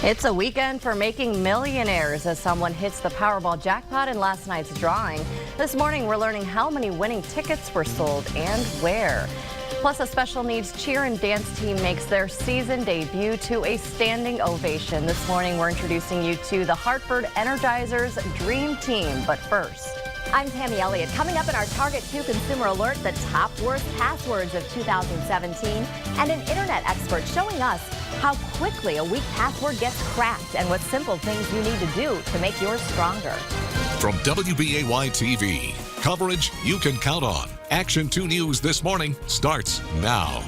It's a weekend for making millionaires as someone hits the Powerball jackpot in last night's drawing. This morning, we're learning how many winning tickets were sold and where. Plus, a special needs cheer and dance team makes their season debut to a standing ovation. This morning, we're introducing you to the Hartford Energizers Dream Team. But first, I'm Tammy Elliott. Coming up in our Target 2 Consumer Alert, the top worst passwords of 2017, and an internet expert showing us how quickly a weak password gets cracked and what simple things you need to do to make yours stronger. From WBAY TV, coverage you can count on. Action 2 News this morning starts now.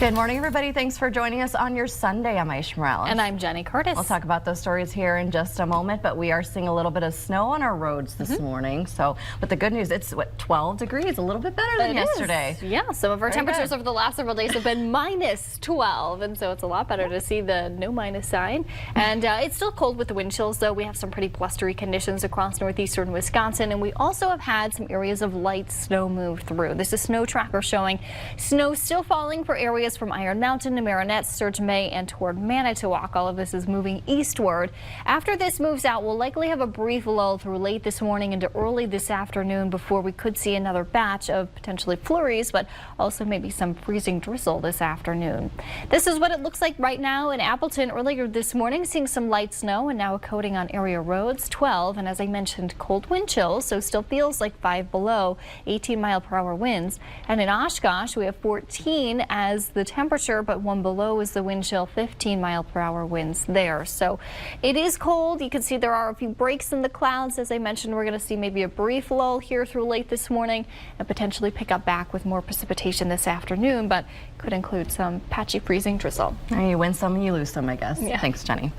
good morning, everybody. Thanks for joining us on your Sunday. I'm Aisha Morales. And I'm Jenny Curtis. We'll talk about those stories here in just a moment, but we are seeing a little bit of snow on our roads this morning. So, but the good news, it's what, 12 degrees, a little bit better than yesterday. Yeah, some of our temperatures over the last several days have been minus 12, and so it's a lot better to see the no minus sign. And it's still cold with the wind chills, though. We have some pretty blustery conditions across northeastern Wisconsin, and we also have had some areas of light snow move through. This is Snow Tracker showing snow still falling for areas from Iron Mountain to Marinette, Sturgeon Bay, and toward Manitowoc. All of this is moving eastward. After this moves out, we'll likely have a brief lull through late this morning into early this afternoon before we could see another batch of potentially flurries, but also maybe some freezing drizzle this afternoon. This is what it looks like right now in Appleton. Earlier this morning, seeing some light snow and now a coating on area roads, 12, and as I mentioned, cold wind chills, so still feels like 5 below, 18-mile-per-hour winds. And in Oshkosh, we have 14 as the temperature, but 1 below is the wind chill, 15-mile-per-hour winds there. So it is cold. You can see there are a few breaks in the clouds. As I mentioned, we're going to see maybe a brief lull here through late this morning and potentially pick up back with more precipitation this afternoon, but could include some patchy freezing drizzle. You win some and you lose some, I guess. Yeah. Thanks, Jenny.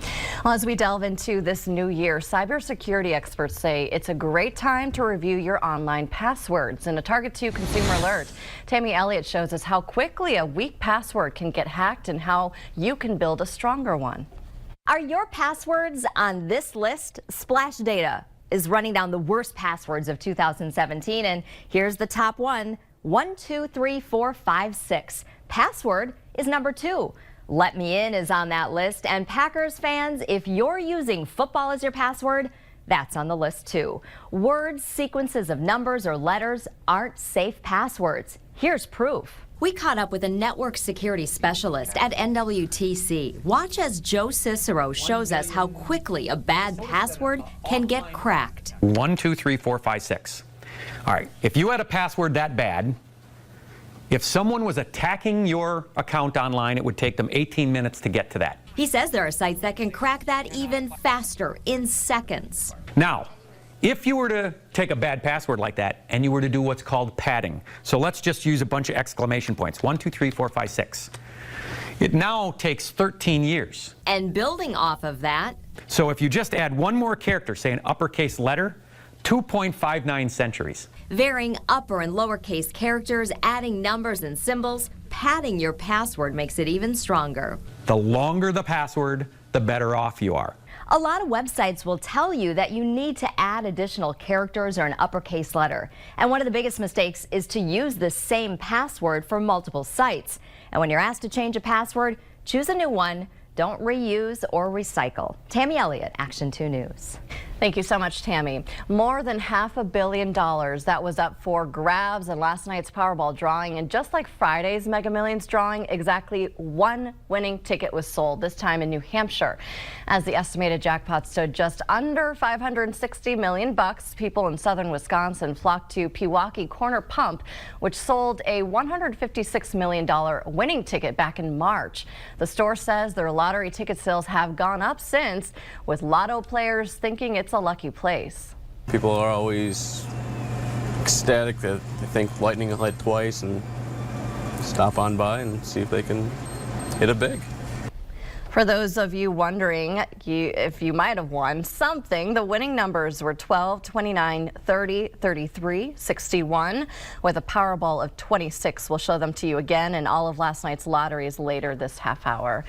Well, as we delve into this new year, cybersecurity experts say it's a great time to review your online passwords. In a Target 2 Consumer Alert, Tammy Elliott shows us how quickly a weak password can get hacked and how you can build a stronger one. Are your passwords on this list? Splash Data is running down the worst passwords of 2017, and here's the top one: 123456. Password is number 2. Let Me In is on that list, and Packers fans, if you're using football as your password, that's on the list too. Words, sequences of numbers or letters aren't safe passwords. Here's proof. We caught up with a network security specialist at NWTC. Watch as Joe Cicero shows us how quickly a bad password can get cracked. 123456. All right, if you had a password that bad, if someone was attacking your account online, it would take them 18 minutes to get to that. He says there are sites that can crack that even faster, in seconds. Now, if you were to take a bad password like that and you were to do what's called padding, so let's just use a bunch of exclamation points, 123456. It now takes 13 years. And building off of that, so if you just add one more character, say an uppercase letter, 2.59 centuries. varying upper and lowercase characters, adding numbers and symbols, padding your password makes it even stronger. The longer the password, the better off you are. A lot of websites will tell you that you need to add additional characters or an uppercase letter. And one of the biggest mistakes is to use the same password for multiple sites. And when you're asked to change a password, choose a new one. Don't reuse or recycle. Tammy Elliott, Action 2 News. Thank you so much, Tammy. More than $500 million that was up for grabs in last night's Powerball drawing. And just like Friday's Mega Millions drawing, exactly one winning ticket was sold, this time in New Hampshire. As the estimated jackpot stood just under $560 million, people in southern Wisconsin flocked to Pewaukee Corner Pump, which sold a $156 million winning ticket back in March. The store says their lottery ticket sales have gone up since, with lotto players thinking it's a lucky place. People are always ecstatic that they think lightning will hit twice and stop on by and see if they can hit it big. For those of you wondering if you might have won something, the winning numbers were 12, 29, 30, 33, 61, with a Powerball of 26. We'll show them to you again in all of last night's lotteries later this half hour.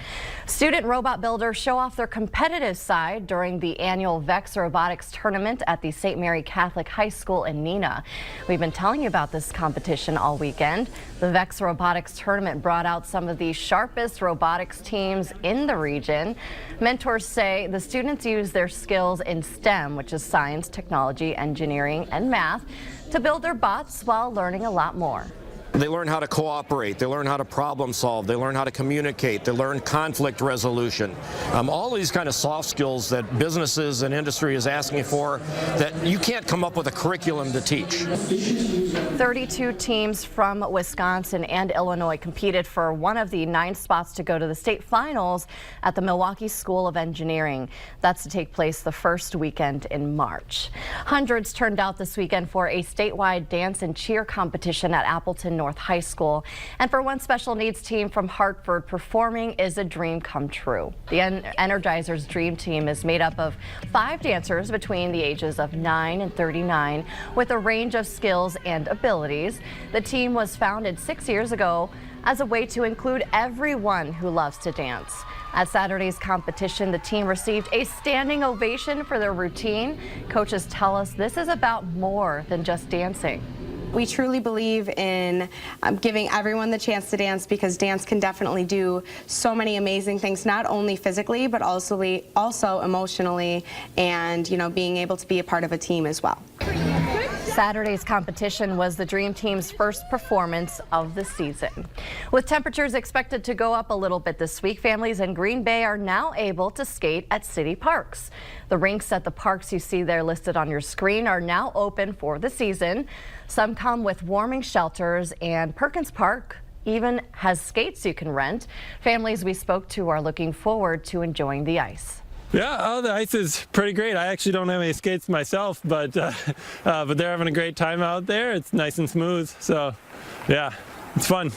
Student robot builders show off their competitive side during the annual VEX Robotics Tournament at the St. Mary Catholic High School in Neenah. We've been telling you about this competition all weekend. The VEX Robotics Tournament brought out some of the sharpest robotics teams in the region. Mentors say the students use their skills in STEM, which is science, technology, engineering, and math, to build their bots while learning a lot more. They learn how to cooperate, they learn how to problem solve, they learn how to communicate, they learn conflict resolution. All these kind of soft skills that businesses and industry is asking for that you can't come up with a curriculum to teach. 32 teams from Wisconsin and Illinois competed for one of the 9 spots to go to the state finals at the Milwaukee School of Engineering. That's to take place the first weekend in March. Hundreds turned out this weekend for a statewide dance and cheer competition at Appleton North High School. And for one special needs team from Hartford, performing is a dream come true. The Energizers Dream Team is made up of 5 dancers between the ages of 9 and 39 with a range of skills and abilities. The team was founded 6 years ago as a way to include everyone who loves to dance. At Saturday's competition, the team received a standing ovation for their routine. Coaches tell us this is about more than just dancing. We truly believe in giving everyone the chance to dance, because dance can definitely do so many amazing things, not only physically, but also emotionally, and, you know, being able to be a part of a team as well. Saturday's competition was the Dream Team's first performance of the season. With temperatures expected to go up a little bit this week, families in Green Bay are now able to skate at city parks. The rinks at the parks you see there listed on your screen are now open for the season. Some come with warming shelters, and Perkins Park even has skates you can rent. Families we spoke to are looking forward to enjoying the ice. Yeah, the ice is pretty great. I actually don't have any skates myself, but they're having a great time out there. It's nice and smooth, so yeah, it's fun.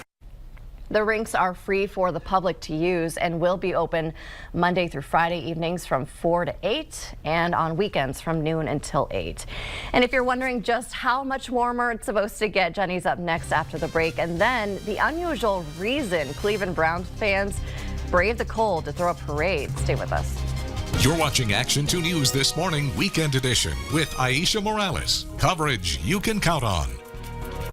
The rinks are free for the public to use and will be open Monday through Friday evenings from 4 to 8 and on weekends from noon until 8. And if you're wondering just how much warmer it's supposed to get, Jenny's up next after the break. And then the unusual reason Cleveland Browns fans brave the cold to throw a parade. Stay with us. You're watching Action 2 News This Morning Weekend Edition with Aisha Morales. Coverage you can count on.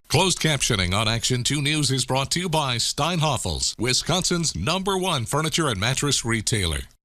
Closed captioning on Action 2 News is brought to you by Steinhoffels, Wisconsin's #1 furniture and mattress retailer.